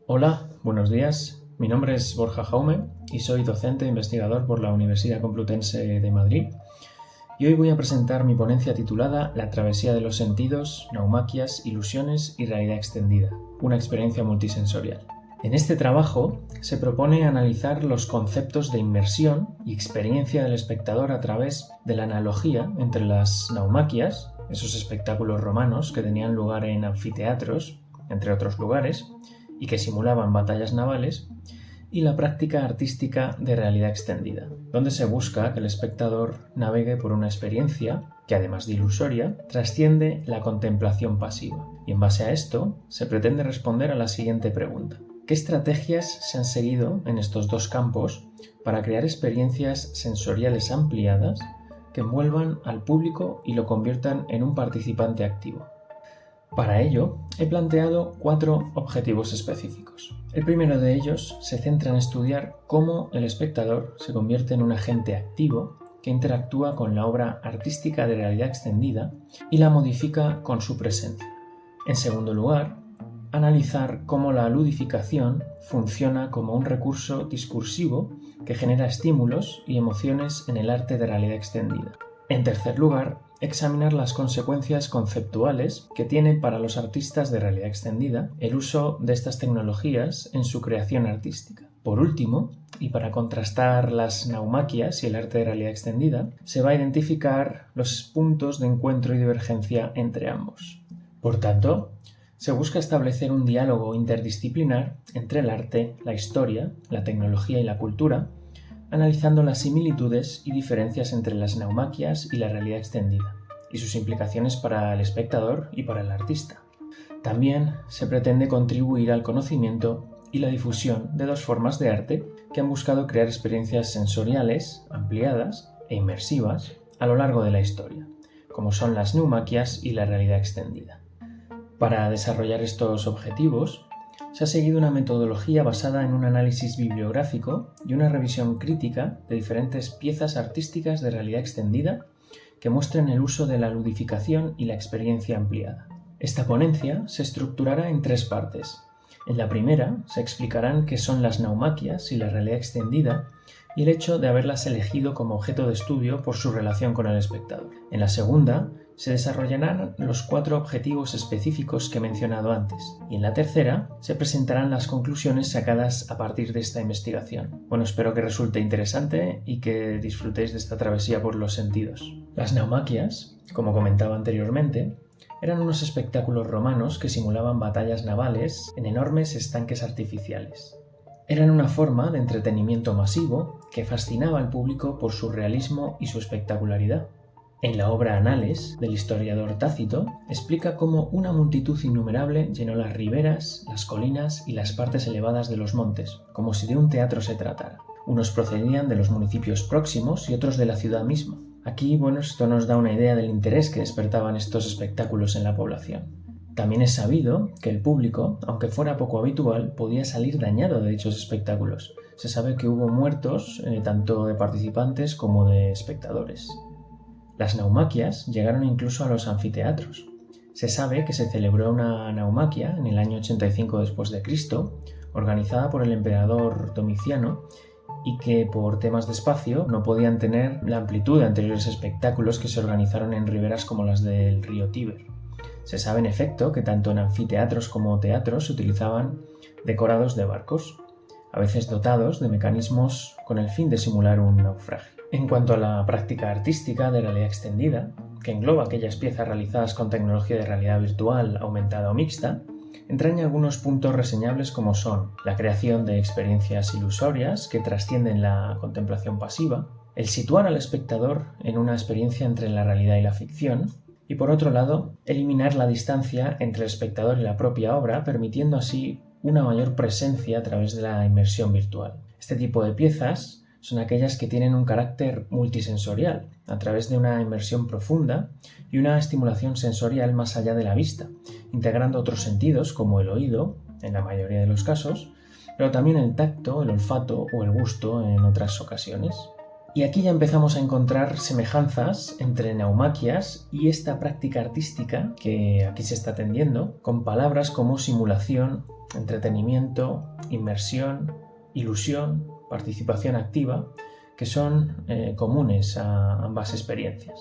Hola, buenos días. Mi nombre es Borja Jaume y soy docente e investigador por la Universidad Complutense de Madrid. Y hoy voy a presentar mi ponencia titulada La travesía de los sentidos, naumaquias, ilusiones y realidad extendida, una experiencia multisensorial. En este trabajo se propone analizar los conceptos de inmersión y experiencia del espectador a través de la analogía entre las naumaquias, esos espectáculos romanos que tenían lugar en anfiteatros, entre otros lugares, y que simulaban batallas navales, y la práctica artística de realidad extendida, donde se busca que el espectador navegue por una experiencia que, además de ilusoria, trasciende la contemplación pasiva. Y en base a esto, se pretende responder a la siguiente pregunta: ¿qué estrategias se han seguido en estos dos campos para crear experiencias sensoriales ampliadas que envuelvan al público y lo conviertan en un participante activo? Para ello, he planteado 4 objetivos específicos. El primero de ellos se centra en estudiar cómo el espectador se convierte en un agente activo que interactúa con la obra artística de realidad extendida y la modifica con su presencia. En segundo lugar, analizar cómo la ludificación funciona como un recurso discursivo que genera estímulos y emociones en el arte de realidad extendida. En tercer lugar, examinar las consecuencias conceptuales que tiene para los artistas de realidad extendida el uso de estas tecnologías en su creación artística. Por último, y para contrastar las naumaquias y el arte de realidad extendida, se va a identificar los puntos de encuentro y divergencia entre ambos. Por tanto, se busca establecer un diálogo interdisciplinar entre el arte, la historia, la tecnología y la cultura, analizando las similitudes y diferencias entre las naumaquias y la realidad extendida, y sus implicaciones para el espectador y para el artista. También se pretende contribuir al conocimiento y la difusión de dos formas de arte que han buscado crear experiencias sensoriales, ampliadas e inmersivas a lo largo de la historia, como son las naumaquias y la realidad extendida. Para desarrollar estos objetivos, se ha seguido una metodología basada en un análisis bibliográfico y una revisión crítica de diferentes piezas artísticas de realidad extendida que muestren el uso de la ludificación y la experiencia ampliada. Esta ponencia se estructurará en 3 partes. En la primera se explicarán qué son las naumaquias y la realidad extendida y el hecho de haberlas elegido como objeto de estudio por su relación con el espectador. En la segunda se desarrollarán los 4 objetivos específicos que he mencionado antes, y en la tercera se presentarán las conclusiones sacadas a partir de esta investigación. Bueno, espero que resulte interesante y que disfrutéis de esta travesía por los sentidos. Las naumaquias, como comentaba anteriormente, eran unos espectáculos romanos que simulaban batallas navales en enormes estanques artificiales. Eran una forma de entretenimiento masivo que fascinaba al público por su realismo y su espectacularidad. En la obra Anales, del historiador Tácito, explica cómo una multitud innumerable llenó las riberas, las colinas y las partes elevadas de los montes, como si de un teatro se tratara. Unos procedían de los municipios próximos y otros de la ciudad misma. Aquí, esto nos da una idea del interés que despertaban estos espectáculos en la población. También es sabido que el público, aunque fuera poco habitual, podía salir dañado de dichos espectáculos. Se sabe que hubo muertos, tanto de participantes como de espectadores. Las naumaquias llegaron incluso a los anfiteatros. Se sabe que se celebró una naumaquia en el año 85 después de Cristo, organizada por el emperador Domiciano, y que por temas de espacio no podían tener la amplitud de anteriores espectáculos que se organizaron en riberas como las del río Tíber. Se sabe en efecto que tanto en anfiteatros como teatros se utilizaban decorados de barcos, a veces dotados de mecanismos con el fin de simular un naufragio. En cuanto a la práctica artística de realidad extendida, que engloba aquellas piezas realizadas con tecnología de realidad virtual, aumentada o mixta, entraña algunos puntos reseñables como son la creación de experiencias ilusorias que trascienden la contemplación pasiva, el situar al espectador en una experiencia entre la realidad y la ficción, y por otro lado, eliminar la distancia entre el espectador y la propia obra, permitiendo así una mayor presencia a través de la inmersión virtual. Este tipo de piezas son aquellas que tienen un carácter multisensorial, a través de una inmersión profunda y una estimulación sensorial más allá de la vista, integrando otros sentidos como el oído, en la mayoría de los casos, pero también el tacto, el olfato o el gusto en otras ocasiones. Y aquí ya empezamos a encontrar semejanzas entre naumaquias y esta práctica artística que aquí se está atendiendo, con palabras como simulación, entretenimiento, inmersión, ilusión, participación activa, que son comunes a ambas experiencias.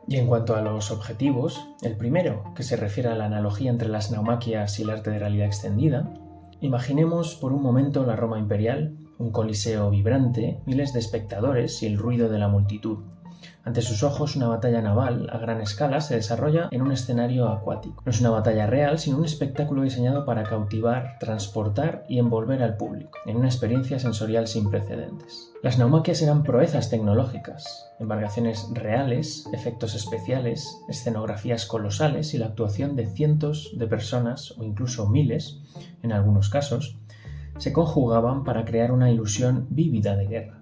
Y en cuanto a los objetivos, el primero, que se refiere a la analogía entre las naumaquias y el arte de realidad extendida, imaginemos por un momento la Roma imperial, un coliseo vibrante, miles de espectadores y el ruido de la multitud. Ante sus ojos, una batalla naval a gran escala se desarrolla en un escenario acuático. No es una batalla real, sino un espectáculo diseñado para cautivar, transportar y envolver al público, en una experiencia sensorial sin precedentes. Las naumaquias eran proezas tecnológicas, embarcaciones reales, efectos especiales, escenografías colosales y la actuación de cientos de personas, o incluso miles, en algunos casos, se conjugaban para crear una ilusión vívida de guerra.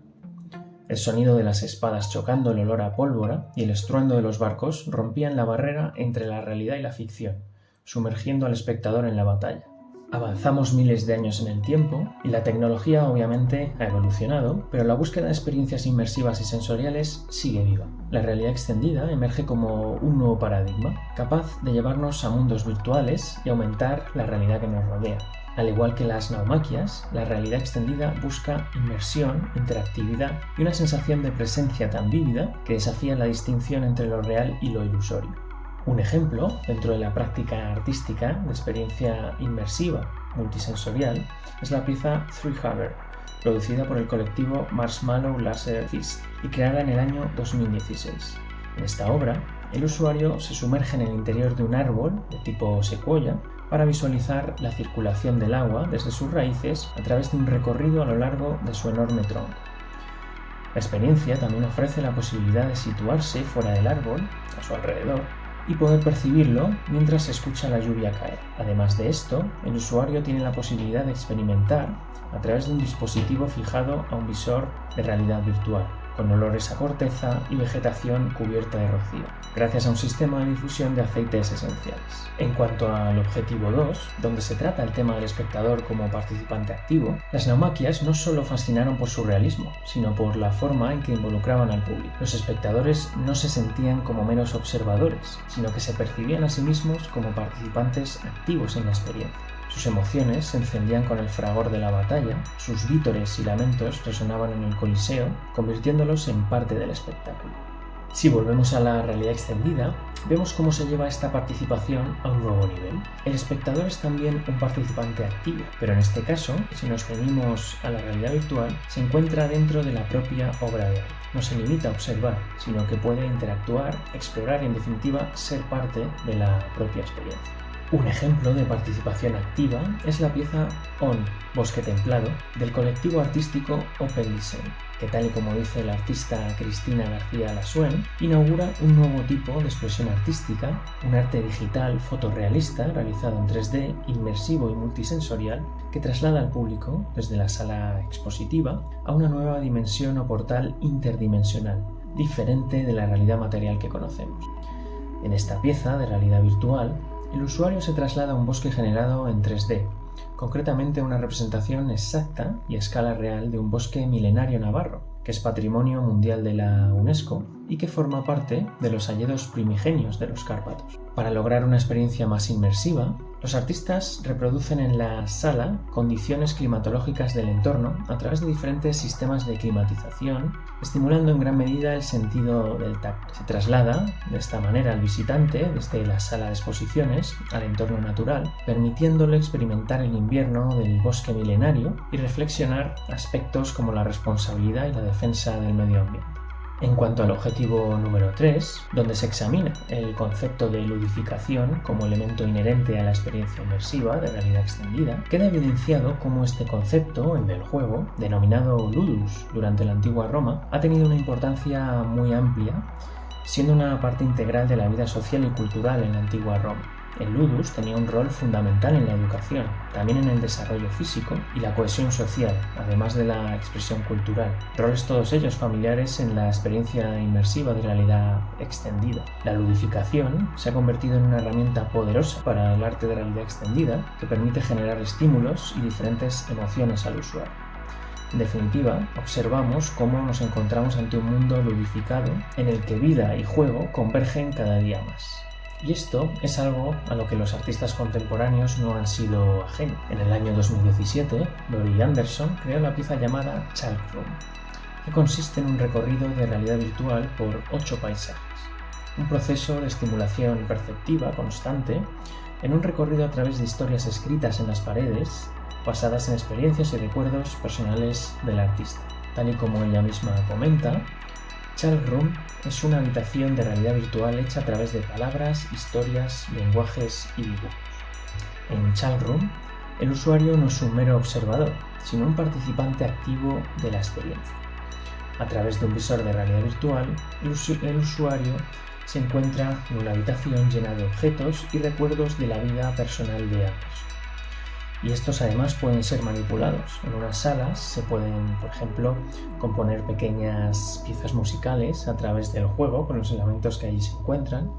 El sonido de las espadas chocando, el olor a pólvora y el estruendo de los barcos rompían la barrera entre la realidad y la ficción, sumergiendo al espectador en la batalla. Avanzamos miles de años en el tiempo y la tecnología obviamente ha evolucionado, pero la búsqueda de experiencias inmersivas y sensoriales sigue viva. La realidad extendida emerge como un nuevo paradigma, capaz de llevarnos a mundos virtuales y aumentar la realidad que nos rodea. Al igual que las naumaquias, la realidad extendida busca inmersión, interactividad y una sensación de presencia tan vívida que desafía la distinción entre lo real y lo ilusorio. Un ejemplo, dentro de la práctica artística de experiencia inmersiva multisensorial, es la pieza Three Hugger, producida por el colectivo Marshmallow Laser Fist y creada en el año 2016. En esta obra, el usuario se sumerge en el interior de un árbol de tipo secuoya para visualizar la circulación del agua desde sus raíces a través de un recorrido a lo largo de su enorme tronco. La experiencia también ofrece la posibilidad de situarse fuera del árbol, a su alrededor, y poder percibirlo mientras se escucha la lluvia caer. Además de esto, el usuario tiene la posibilidad de experimentar a través de un dispositivo fijado a un visor de realidad virtual, con olores a corteza y vegetación cubierta de rocío, gracias a un sistema de difusión de aceites esenciales. En cuanto al objetivo 2, donde se trata el tema del espectador como participante activo, las naumaquias no solo fascinaron por su realismo, sino por la forma en que involucraban al público. Los espectadores no se sentían como meros observadores, sino que se percibían a sí mismos como participantes activos en la experiencia. Sus emociones se encendían con el fragor de la batalla, sus vítores y lamentos resonaban en el coliseo, convirtiéndolos en parte del espectáculo. Si volvemos a la realidad extendida, vemos cómo se lleva esta participación a un nuevo nivel. El espectador es también un participante activo, pero en este caso, si nos ceñimos a la realidad virtual, se encuentra dentro de la propia obra de arte. No se limita a observar, sino que puede interactuar, explorar y en definitiva ser parte de la propia experiencia. Un ejemplo de participación activa es la pieza On, Bosque Templado, del colectivo artístico Open Design, que tal y como dice la artista Cristina García Lasuen, inaugura un nuevo tipo de expresión artística, un arte digital fotorrealista realizado en 3D, inmersivo y multisensorial, que traslada al público, desde la sala expositiva, a una nueva dimensión o portal interdimensional, diferente de la realidad material que conocemos. En esta pieza de realidad virtual, el usuario se traslada a un bosque generado en 3D, concretamente una representación exacta y a escala real de un bosque milenario navarro, que es Patrimonio Mundial de la UNESCO y que forma parte de los hayedos primigenios de los Cárpatos. Para lograr una experiencia más inmersiva, los artistas reproducen en la sala condiciones climatológicas del entorno a través de diferentes sistemas de climatización, estimulando en gran medida el sentido del tacto. Se traslada de esta manera al visitante desde la sala de exposiciones al entorno natural, permitiéndole experimentar el invierno del bosque milenario y reflexionar aspectos como la responsabilidad y la defensa del medio ambiente. En cuanto al objetivo número 3, donde se examina el concepto de ludificación como elemento inherente a la experiencia inmersiva de realidad extendida, queda evidenciado cómo este concepto, el del juego, denominado ludus durante la antigua Roma, ha tenido una importancia muy amplia, siendo una parte integral de la vida social y cultural en la antigua Roma. El ludus tenía un rol fundamental en la educación, también en el desarrollo físico y la cohesión social, además de la expresión cultural, roles todos ellos familiares en la experiencia inmersiva de realidad extendida. La ludificación se ha convertido en una herramienta poderosa para el arte de realidad extendida que permite generar estímulos y diferentes emociones al usuario. En definitiva, observamos cómo nos encontramos ante un mundo ludificado en el que vida y juego convergen cada día más. Y esto es algo a lo que los artistas contemporáneos no han sido ajenos. En el año 2017, Laurie Anderson creó la pieza llamada Chalk Room, que consiste en un recorrido de realidad virtual por 8 paisajes. Un proceso de estimulación perceptiva constante en un recorrido a través de historias escritas en las paredes, basadas en experiencias y recuerdos personales del artista. Tal y como ella misma comenta, Chalk Room es una habitación de realidad virtual hecha a través de palabras, historias, lenguajes y dibujos. En Chalk Room, el usuario no es un mero observador, sino un participante activo de la experiencia. A través de un visor de realidad virtual, el usuario se encuentra en una habitación llena de objetos y recuerdos de la vida personal de ambos. Y estos además pueden ser manipulados. En unas salas se pueden, por ejemplo, componer pequeñas piezas musicales a través del juego con los elementos que allí se encuentran,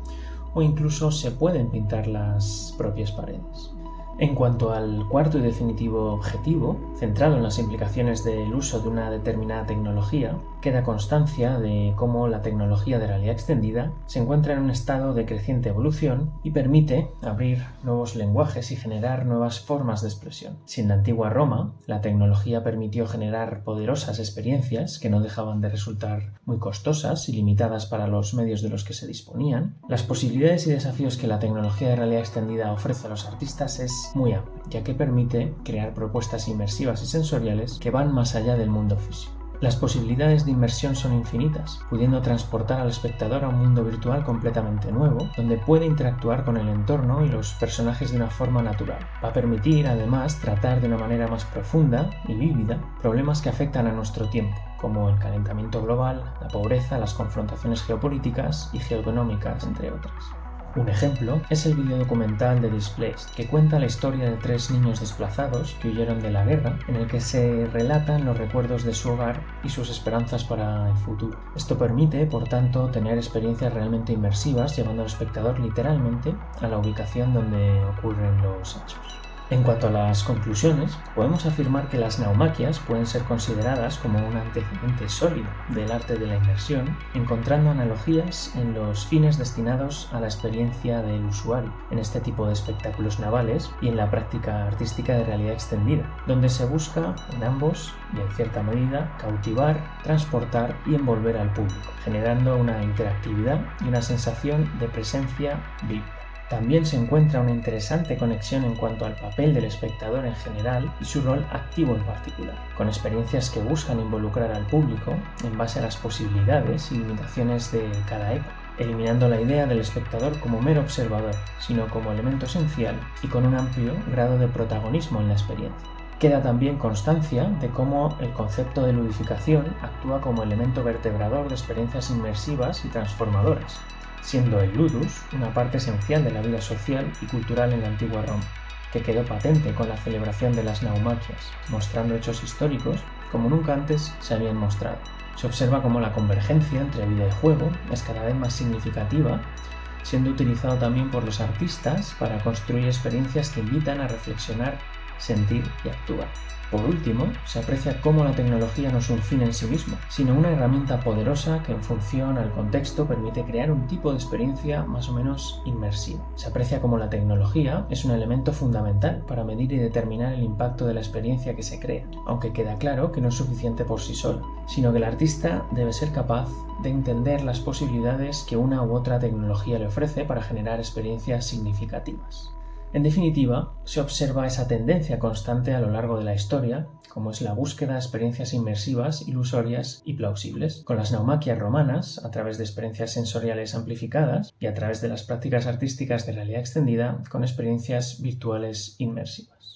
o incluso se pueden pintar las propias paredes. En cuanto al cuarto y definitivo objetivo, centrado en las implicaciones del uso de una determinada tecnología, queda constancia de cómo la tecnología de realidad extendida se encuentra en un estado de creciente evolución y permite abrir nuevos lenguajes y generar nuevas formas de expresión. Si en la antigua Roma la tecnología permitió generar poderosas experiencias que no dejaban de resultar muy costosas y limitadas para los medios de los que se disponían, las posibilidades y desafíos que la tecnología de realidad extendida ofrece a los artistas es muy amplio, ya que permite crear propuestas inmersivas y sensoriales que van más allá del mundo físico. Las posibilidades de inmersión son infinitas, pudiendo transportar al espectador a un mundo virtual completamente nuevo, donde puede interactuar con el entorno y los personajes de una forma natural. Va a permitir, además, tratar de una manera más profunda y vívida problemas que afectan a nuestro tiempo, como el calentamiento global, la pobreza, las confrontaciones geopolíticas y geoeconómicas, entre otras. Un ejemplo es el videodocumental The Displaced, que cuenta la historia de 3 niños desplazados que huyeron de la guerra, en el que se relatan los recuerdos de su hogar y sus esperanzas para el futuro. Esto permite, por tanto, tener experiencias realmente inmersivas, llevando al espectador literalmente a la ubicación donde ocurren los hechos. En cuanto a las conclusiones, podemos afirmar que las naumaquias pueden ser consideradas como un antecedente sólido del arte de la inmersión, encontrando analogías en los fines destinados a la experiencia del usuario, en este tipo de espectáculos navales y en la práctica artística de realidad extendida, donde se busca en ambos, y en cierta medida, cautivar, transportar y envolver al público, generando una interactividad y una sensación de presencia viva. También se encuentra una interesante conexión en cuanto al papel del espectador en general y su rol activo en particular, con experiencias que buscan involucrar al público en base a las posibilidades y limitaciones de cada época, eliminando la idea del espectador como mero observador, sino como elemento esencial y con un amplio grado de protagonismo en la experiencia. Queda también constancia de cómo el concepto de ludificación actúa como elemento vertebrador de experiencias inmersivas y transformadoras, siendo el ludus una parte esencial de la vida social y cultural en la antigua Roma, que quedó patente con la celebración de las naumaquias, mostrando hechos históricos como nunca antes se habían mostrado. Se observa cómo la convergencia entre vida y juego es cada vez más significativa, siendo utilizado también por los artistas para construir experiencias que invitan a reflexionar, sentir y actuar. Por último, se aprecia cómo la tecnología no es un fin en sí mismo, sino una herramienta poderosa que en función al contexto permite crear un tipo de experiencia más o menos inmersiva. Se aprecia cómo la tecnología es un elemento fundamental para medir y determinar el impacto de la experiencia que se crea, aunque queda claro que no es suficiente por sí sola, sino que el artista debe ser capaz de entender las posibilidades que una u otra tecnología le ofrece para generar experiencias significativas. En definitiva, se observa esa tendencia constante a lo largo de la historia, como es la búsqueda de experiencias inmersivas, ilusorias y plausibles, con las naumaquias romanas, a través de experiencias sensoriales amplificadas, y a través de las prácticas artísticas de realidad extendida, con experiencias virtuales inmersivas.